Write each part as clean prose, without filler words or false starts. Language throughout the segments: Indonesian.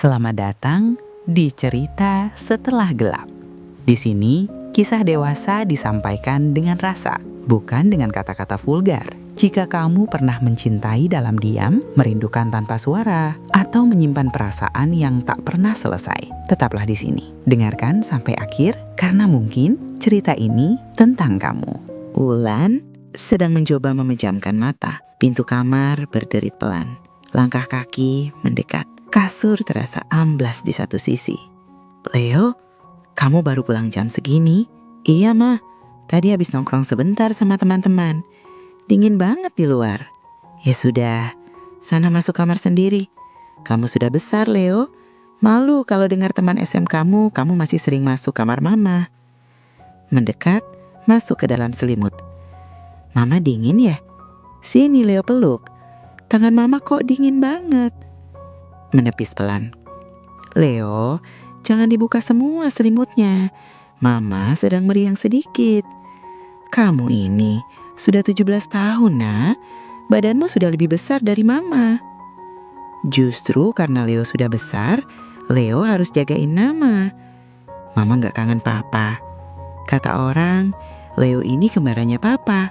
Selamat datang di Cerita Setelah Gelap. Di sini, kisah dewasa disampaikan dengan rasa, bukan dengan kata-kata vulgar. Jika kamu pernah mencintai dalam diam, merindukan tanpa suara, atau menyimpan perasaan yang tak pernah selesai, tetaplah di sini. Dengarkan sampai akhir, karena mungkin cerita ini tentang kamu. Wulan sedang mencoba memejamkan mata. Pintu kamar berderit pelan. Langkah kaki mendekat. Kasur terasa amblas di satu sisi. Leo, kamu baru pulang jam segini? Iya, Ma. Tadi habis nongkrong sebentar sama teman-teman. Dingin banget di luar. Ya sudah, sana masuk kamar sendiri. Kamu sudah besar, Leo. Malu kalau dengar teman SM kamu masih sering masuk kamar Mama. Mendekat, masuk ke dalam selimut. Mama dingin ya? Sini Leo peluk. Tangan Mama kok dingin banget. Menepis pelan. Leo, jangan dibuka semua selimutnya. Mama sedang meriang sedikit. Kamu ini sudah 17 tahun, Nak. Badanmu sudah lebih besar dari Mama. Justru karena Leo sudah besar, Leo harus jagain Mama. Mama gak kangen Papa. Kata orang, Leo ini kembarannya Papa.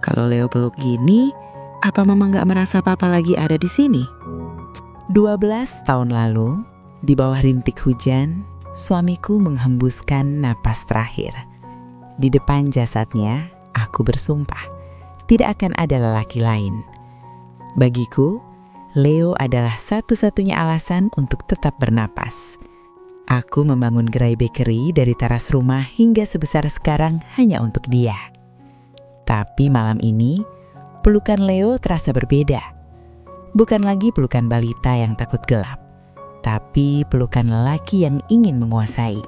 Kalau Leo peluk gini, apa Mama gak merasa Papa lagi ada di sini? 12 tahun lalu, di bawah rintik hujan, suamiku menghembuskan napas terakhir. Di depan jasadnya, aku bersumpah, tidak akan ada lelaki lain. Bagiku, Leo adalah satu-satunya alasan untuk tetap bernapas. Aku membangun gerai bakery dari teras rumah hingga sebesar sekarang hanya untuk dia. Tapi malam ini, pelukan Leo terasa berbeda. Bukan lagi pelukan balita yang takut gelap, tapi pelukan lelaki yang ingin menguasai.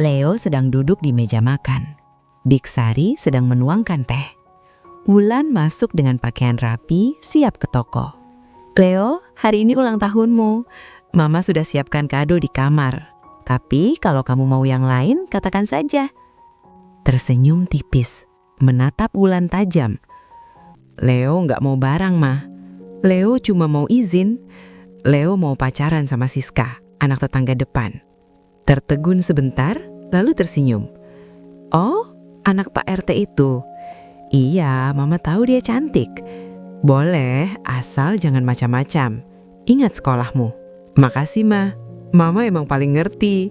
Leo sedang duduk di meja makan. Biksari sedang menuangkan teh. Wulan masuk dengan pakaian rapi, siap ke toko. Leo, hari ini ulang tahunmu. Mama sudah siapkan kado di kamar. Tapi kalau kamu mau yang lain, katakan saja. Tersenyum tipis, menatap Wulan tajam. Leo nggak mau barang, Ma. Leo cuma mau izin. Leo mau pacaran sama Siska, anak tetangga depan. Tertegun sebentar, lalu tersenyum. Oh, anak Pak RT itu. Iya, Mama tahu dia cantik. Boleh, asal jangan macam-macam. Ingat sekolahmu. Makasih, Ma. Mama emang paling ngerti.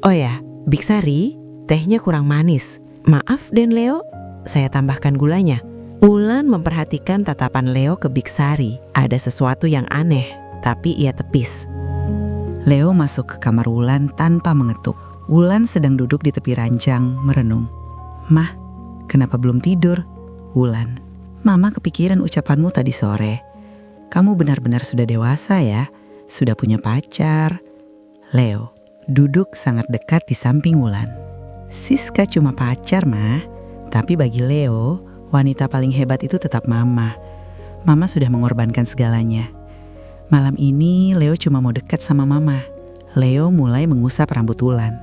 Oh ya, Biksari, tehnya kurang manis. Maaf, Den Leo, saya tambahkan gulanya. Wulan memperhatikan tatapan Leo ke Biksari. Ada sesuatu yang aneh, tapi ia tepis. Leo masuk ke kamar Wulan tanpa mengetuk. Wulan sedang duduk di tepi ranjang, merenung. Mah, kenapa belum tidur? Wulan, Mama kepikiran ucapanmu tadi sore. Kamu benar-benar sudah dewasa ya, sudah punya pacar. Leo duduk sangat dekat di samping Wulan. Siska cuma pacar, Mah. Tapi bagi Leo, wanita paling hebat itu tetap Mama. Mama sudah mengorbankan segalanya. Malam ini Leo cuma mau dekat sama Mama. Leo mulai mengusap rambut Wulan.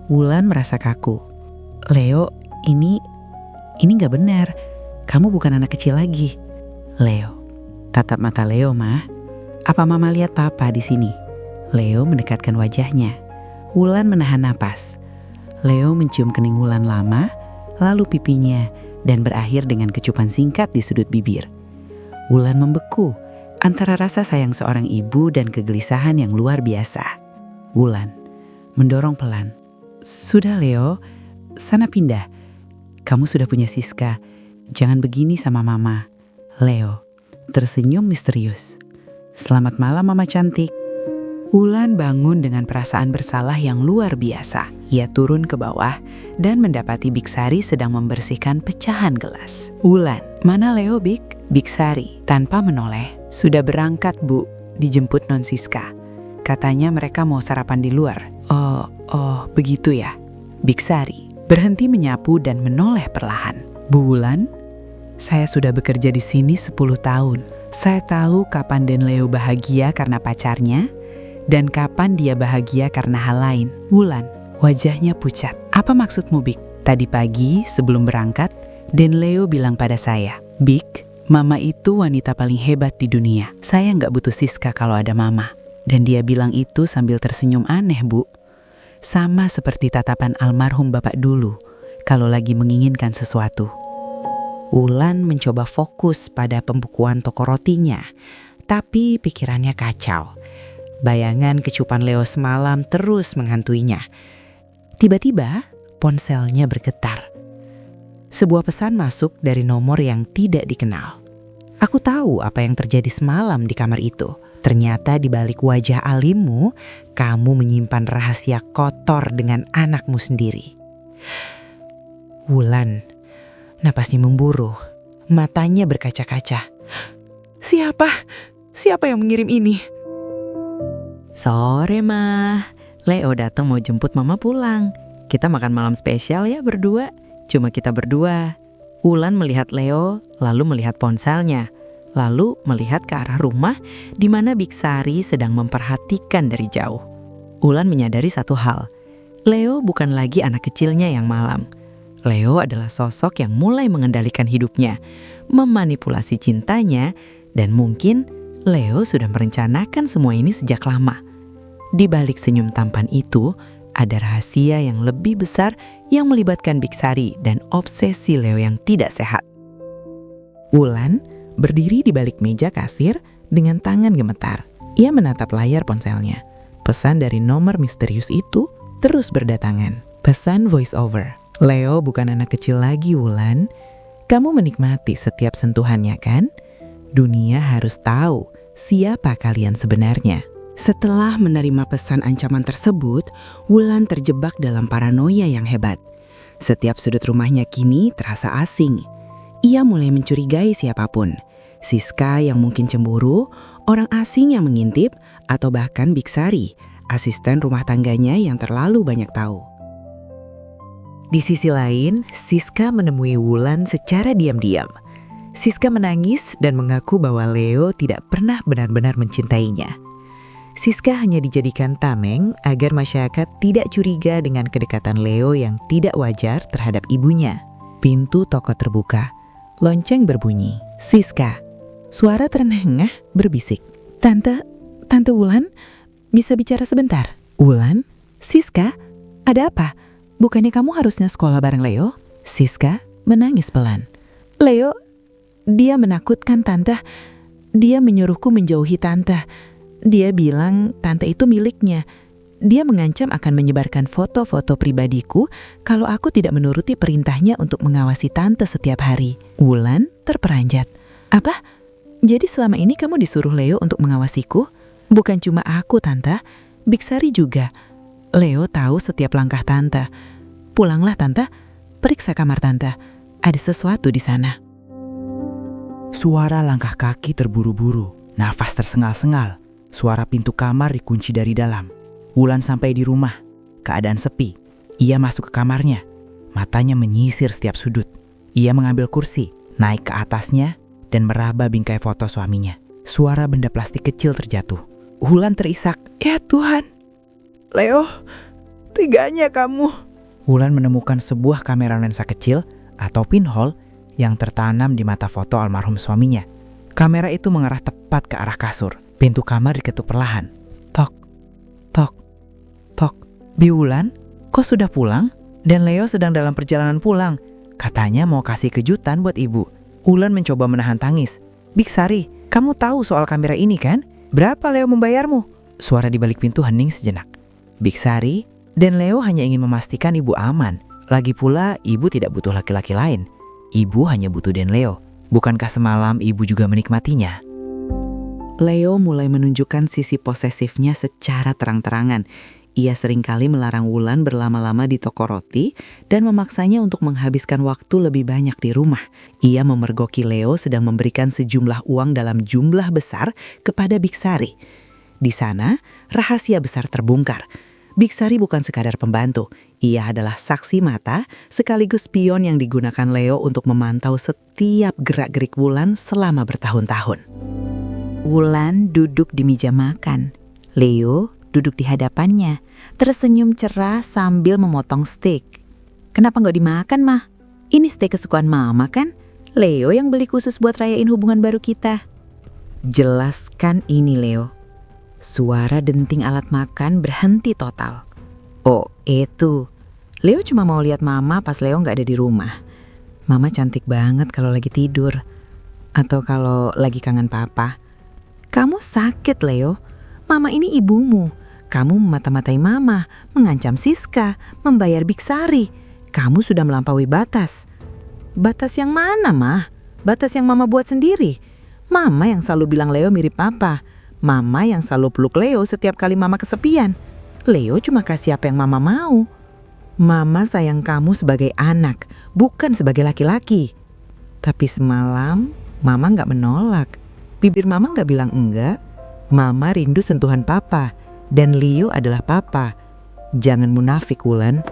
Wulan merasa kaku. Leo, ini gak benar. Kamu bukan anak kecil lagi. Leo, tatap mata Leo, Ma. Apa Mama lihat Papa di sini? Leo mendekatkan wajahnya. Wulan menahan napas. Leo mencium kening Wulan lama, lalu pipinya, dan berakhir dengan kecupan singkat di sudut bibir. Wulan membeku antara rasa sayang seorang ibu dan kegelisahan yang luar biasa. Wulan mendorong pelan. Sudah Leo, sana pindah. Kamu sudah punya Siska. Jangan begini sama Mama. Leo tersenyum misterius. Selamat malam Mama cantik. Wulan bangun dengan perasaan bersalah yang luar biasa. Ia turun ke bawah dan mendapati Biksari sedang membersihkan pecahan gelas. Wulan, mana Leo, Bik? Biksari, tanpa menoleh. Sudah berangkat, Bu. Dijemput Non Siska. Katanya mereka mau sarapan di luar. Oh, begitu ya. Biksari berhenti menyapu dan menoleh perlahan. Bu Wulan, saya sudah bekerja di sini 10 tahun. Saya tahu kapan Den Leo bahagia karena pacarnya, dan kapan dia bahagia karena hal lain. Wulan, wajahnya pucat. Apa maksudmu, Bik? Tadi pagi sebelum berangkat, Den Leo bilang pada saya, Bik, Mama itu wanita paling hebat di dunia. Saya nggak butuh Siska kalau ada Mama. Dan dia bilang itu sambil tersenyum aneh, Bu. Sama seperti tatapan almarhum bapak dulu kalau lagi menginginkan sesuatu. Wulan mencoba fokus pada pembukuan toko rotinya, tapi pikirannya kacau. Bayangan kecupan Leo semalam terus menghantuinya. Tiba-tiba ponselnya bergetar. Sebuah pesan masuk dari nomor yang tidak dikenal. Aku tahu apa yang terjadi semalam di kamar itu. Ternyata di balik wajah alimmu, kamu menyimpan rahasia kotor dengan anakmu sendiri. Wulan, napasnya memburuh, matanya berkaca-kaca. Siapa? Siapa yang mengirim ini? Sore, Mah. Leo datang mau jemput Mama pulang. Kita makan malam spesial ya berdua. Cuma kita berdua. Wulan melihat Leo, lalu melihat ponselnya. Lalu melihat ke arah rumah di mana Biksari sedang memperhatikan dari jauh. Wulan menyadari satu hal. Leo bukan lagi anak kecilnya yang malam. Leo adalah sosok yang mulai mengendalikan hidupnya, memanipulasi cintanya, dan mungkin Leo sudah merencanakan semua ini sejak lama. Di balik senyum tampan itu, ada rahasia yang lebih besar yang melibatkan Biksari dan obsesi Leo yang tidak sehat. Wulan berdiri di balik meja kasir dengan tangan gemetar. Ia menatap layar ponselnya. Pesan dari nomor misterius itu terus berdatangan. Pesan voice over. Leo bukan anak kecil lagi, Wulan. Kamu menikmati setiap sentuhannya kan? Dunia harus tahu siapa kalian sebenarnya. Setelah menerima pesan ancaman tersebut, Wulan terjebak dalam paranoia yang hebat. Setiap sudut rumahnya kini terasa asing. Ia mulai mencurigai siapapun. Siska yang mungkin cemburu, orang asing yang mengintip, atau bahkan Biksari, asisten rumah tangganya yang terlalu banyak tahu. Di sisi lain, Siska menemui Wulan secara diam-diam. Siska menangis dan mengaku bahwa Leo tidak pernah benar-benar mencintainya. Siska hanya dijadikan tameng agar masyarakat tidak curiga dengan kedekatan Leo yang tidak wajar terhadap ibunya. Pintu toko terbuka. Lonceng berbunyi. Siska. Suara terengah berbisik. Tante Wulan, bisa bicara sebentar? Wulan? Siska? Ada apa? Bukannya kamu harusnya sekolah bareng Leo? Siska menangis pelan. Leo, dia menakutkan Tante. Dia menyuruhku menjauhi Tante. Dia bilang Tante itu miliknya. Dia mengancam akan menyebarkan foto-foto pribadiku kalau aku tidak menuruti perintahnya untuk mengawasi Tante setiap hari. Wulan terperanjat. Apa? Jadi selama ini kamu disuruh Leo untuk mengawasiku? Bukan cuma aku, Tante. Biksari juga. Leo tahu setiap langkah Tante. Pulanglah, Tante. Periksa kamar Tante. Ada sesuatu di sana. Suara langkah kaki terburu-buru. Nafas tersengal-sengal. Suara pintu kamar dikunci dari dalam. Wulan sampai di rumah. Keadaan sepi. Ia masuk ke kamarnya. Matanya menyisir setiap sudut. Ia mengambil kursi, naik ke atasnya, dan meraba bingkai foto suaminya. Suara benda plastik kecil terjatuh. Wulan terisak. Ya Tuhan. Leo, teganya kamu. Wulan menemukan sebuah kamera lensa kecil atau pinhole yang tertanam di mata foto almarhum suaminya. Kamera itu mengarah tepat ke arah kasur. Pintu kamar diketuk perlahan. Tok, tok, tok. Bi Wulan, kok sudah pulang? Dan Leo sedang dalam perjalanan pulang. Katanya mau kasih kejutan buat ibu. Wulan mencoba menahan tangis. Biksari, kamu tahu soal kamera ini kan? Berapa Leo membayarmu? Suara di balik pintu hening sejenak. Biksari dan Leo hanya ingin memastikan ibu aman. Lagi pula ibu tidak butuh laki-laki lain. Ibu hanya butuh Den Leo. Bukankah semalam ibu juga menikmatinya? Leo mulai menunjukkan sisi posesifnya secara terang-terangan. Ia seringkali melarang Wulan berlama-lama di toko roti dan memaksanya untuk menghabiskan waktu lebih banyak di rumah. Ia memergoki Leo sedang memberikan sejumlah uang dalam jumlah besar kepada Biksari. Di sana, rahasia besar terbongkar. Biksari bukan sekadar pembantu. Ia adalah saksi mata sekaligus spion yang digunakan Leo untuk memantau setiap gerak-gerik Wulan selama bertahun-tahun. Wulan duduk di meja makan. Leo duduk di hadapannya, tersenyum cerah sambil memotong steak. Kenapa nggak dimakan, Mah? Ini steak kesukaan Mama kan? Leo yang beli khusus buat rayain hubungan baru kita. Jelaskan ini, Leo. Suara denting alat makan berhenti total. Oh, itu. Leo cuma mau lihat Mama pas Leo nggak ada di rumah. Mama cantik banget kalau lagi tidur. Atau kalau lagi kangen Papa. Kamu sakit, Leo. Mama ini ibumu. Kamu memata-matai Mama, mengancam Siska, membayar Biksari. Kamu sudah melampaui batas. Batas yang mana, Mah? Batas yang Mama buat sendiri. Mama yang selalu bilang Leo mirip Papa. Mama yang selalu peluk Leo setiap kali Mama kesepian. Leo cuma kasih apa yang Mama mau. Mama sayang kamu sebagai anak, bukan sebagai laki-laki. Tapi semalam, Mama nggak menolak. Bibir Mama nggak bilang enggak. Mama rindu sentuhan Papa, dan Leo adalah Papa. Jangan munafik, Wulan.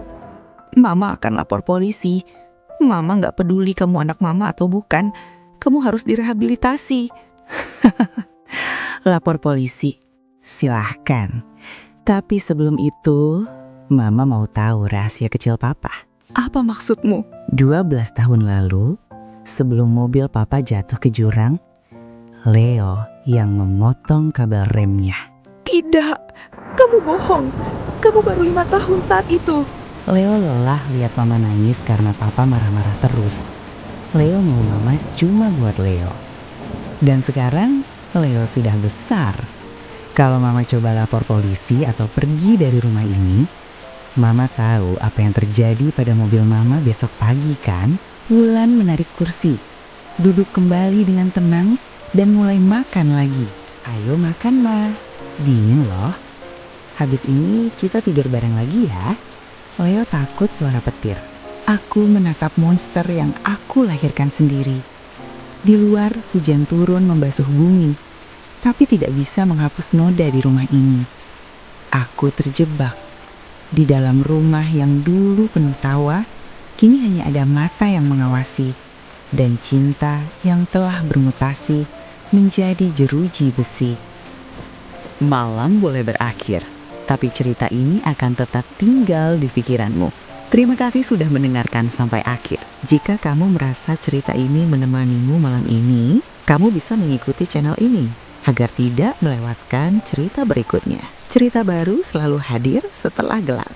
Mama akan lapor polisi. Mama nggak peduli kamu anak Mama atau bukan. Kamu harus direhabilitasi. Lapor polisi, silahkan. Tapi sebelum itu, Mama mau tahu rahasia kecil Papa. Apa maksudmu? 12 tahun lalu, sebelum mobil Papa jatuh ke jurang, Leo yang memotong kabel remnya. Tidak, kamu bohong. Kamu baru 5 tahun saat itu. Leo lelah lihat Mama nangis karena Papa marah-marah terus. Leo mau Mama cuma buat Leo. Dan sekarang Leo sudah besar. Kalau Mama coba lapor polisi atau pergi dari rumah ini, Mama tahu apa yang terjadi pada mobil Mama besok pagi kan? Wulan menarik kursi, duduk kembali dengan tenang dan mulai makan lagi. Ayo makan, Ma. Dingin loh. Habis ini kita tidur bareng lagi ya. Leo takut suara petir. Aku menatap monster yang aku lahirkan sendiri. Di luar hujan turun membasuh bumi, tapi tidak bisa menghapus noda di rumah ini. Aku terjebak di dalam rumah yang dulu penuh tawa, kini hanya ada mata yang mengawasi, dan cinta yang telah bermutasi menjadi jeruji besi. Malam boleh berakhir, tapi cerita ini akan tetap tinggal di pikiranmu. Terima kasih sudah mendengarkan sampai akhir. Jika kamu merasa cerita ini menemanimu malam ini, kamu bisa mengikuti channel ini agar tidak melewatkan cerita berikutnya. Cerita baru selalu hadir setelah gelap.